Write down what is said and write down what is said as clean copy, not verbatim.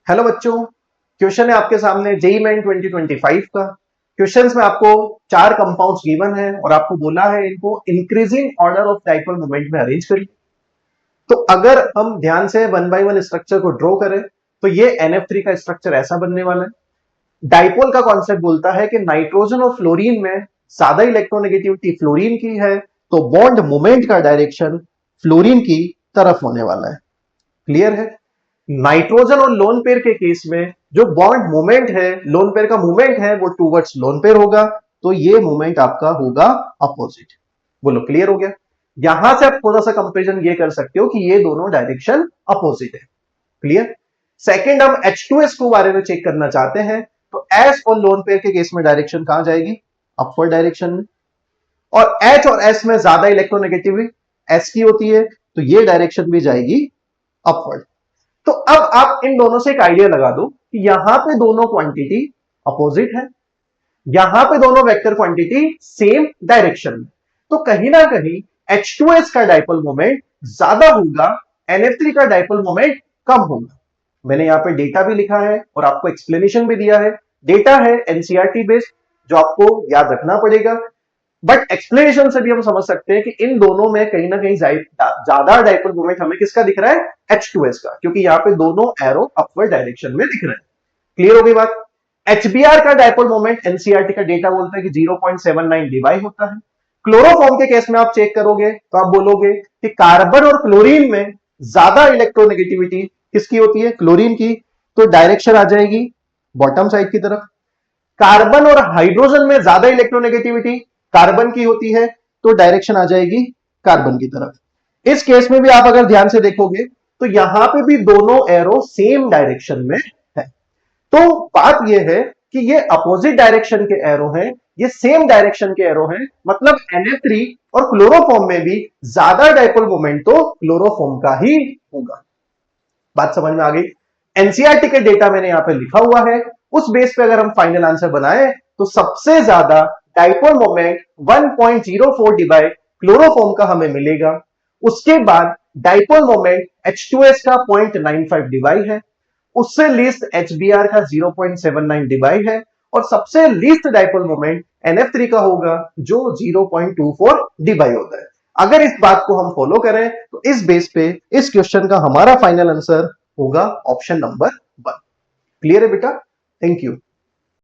Hello बच्चों, question है आपके सामने जेईई मेन 2025 का। क्वेश्चंस में आपको 4 कंपाउंड्स गिवन है और आपको बोला है इनको increasing order of dipole moment में अरेंज करिए। तो अगर हम ध्यान से वन बाय वन स्ट्रक्चर को ड्रॉ करें तो ये NF3 का स्ट्रक्चर ऐसा बनने वाला है। डाइपोल का कॉन्सेप्ट बोलता है कि नाइट्रोजन और फ्लोरीन में ज्यादा इलेक्ट्रोनेगेटिविटी फ्लोरीन की है, तो बॉन्ड मोमेंट का डायरेक्शन फ्लोरीन की तरफ होने वाला है। क्लियर है? नाइट्रोजन और लोन पेयर के केस में जो बॉन्ड मोमेंट है, लोन पेयर का मूवमेंट है वो टूवर्ड्स लोन पेयर होगा, तो ये मूवमेंट आपका होगा अपोजिट। बोलो क्लियर हो गया? यहां से आप थोड़ा सा कंपेरिजन ये कर सकते हो कि ये दोनों डायरेक्शन अपोजिट है। क्लियर? सेकंड, हम H2S को बारे में चेक करना चाहते हैं, तो S और लोन पेयर के केस में डायरेक्शन कहां जाएगी? अपवर्ड डायरेक्शन में। और H और S में ज्यादा इलेक्ट्रोनेगेटिविटी S की होती है, तो ये डायरेक्शन भी जाएगी अपवर्ड। तो अब आप इन दोनों से एक आइडिया लगा दो कि यहां पे दोनों क्वांटिटी अपोजिट है, यहां पे दोनों वेक्टर क्वांटिटी सेम डायरेक्शन में, तो कहीं ना कहीं H2S का डाइपोल मोमेंट ज्यादा होगा, NF3 का डाइपोल मोमेंट कम होगा। मैंने यहां पे डेटा भी लिखा है और आपको एक्सप्लेनेशन भी दिया है। डेटा है एनसीईआरटी बेस्ड जो आपको याद रखना पड़ेगा, बट एक्सप्लेनेशन से भी हम समझ सकते हैं कि इन दोनों में कहीं ना कहीं ज्यादा डाइपोल मोमेंट हमें किसका दिख रहा है? H2S का, क्योंकि यहां पे दोनों एरो अपवर्ड डायरेक्शन में दिख रहे हैं। क्लियर हो गई बात? HBr का डाइपोल मोमेंट एनसीईआरटी का डेटा बोलता है कि 0.79 डिवाइड होता है। क्लोरोफॉर्म के केस में आप चेक करोगे तो आप बोलोगे कि कार्बन और क्लोरीन में ज्यादा इलेक्ट्रोनेगेटिविटी किसकी होती है? क्लोरीन की, तो डायरेक्शन आ जाएगी बॉटम साइड की तरफ। कार्बन और हाइड्रोजन में ज्यादा इलेक्ट्रोनेगेटिविटी कार्बन की होती है, तो डायरेक्शन आ जाएगी कार्बन की तरफ। इस केस में भी आप अगर ध्यान से देखोगे तो यहां पे भी दोनों एरो सेम डायरेक्शन में है। तो बात यह है कि ये अपोजिट डायरेक्शन के एरो हैं, ये सेम डायरेक्शन के एरो हैं, मतलब NF3 और क्लोरोफॉर्म में भी ज्यादा डाइपोल मोमेंट तो क्लोरोफॉर्म का ही होगा। बात समझ में आ गई? एनसीईआरटी के डेटा मैंने यहां पे लिखा हुआ है, उस बेस पे अगर हम फाइनल आंसर बनाए तो सबसे ज्यादा डाइपोल मोमेंट 1.04 डिवाइड क्लोरोफॉर्म का हमें मिलेगा। उसके बाद डाइपोल मोमेंट H2S का 0.95 डिवाइड है, उससे लीस्ट HBr का 0.79 डिवाइड है, और सबसे लीस्ट डाइपोल मोमेंट NF3 का होगा जो 0.24 डिवाइड होता है। अगर इस बात को हम फॉलो करें तो इस बेस पे इस क्वेश्चन का हमारा फाइनल आंसर होगा ऑप्शन नंबर 1। क्लियर है बेटा? Thank you.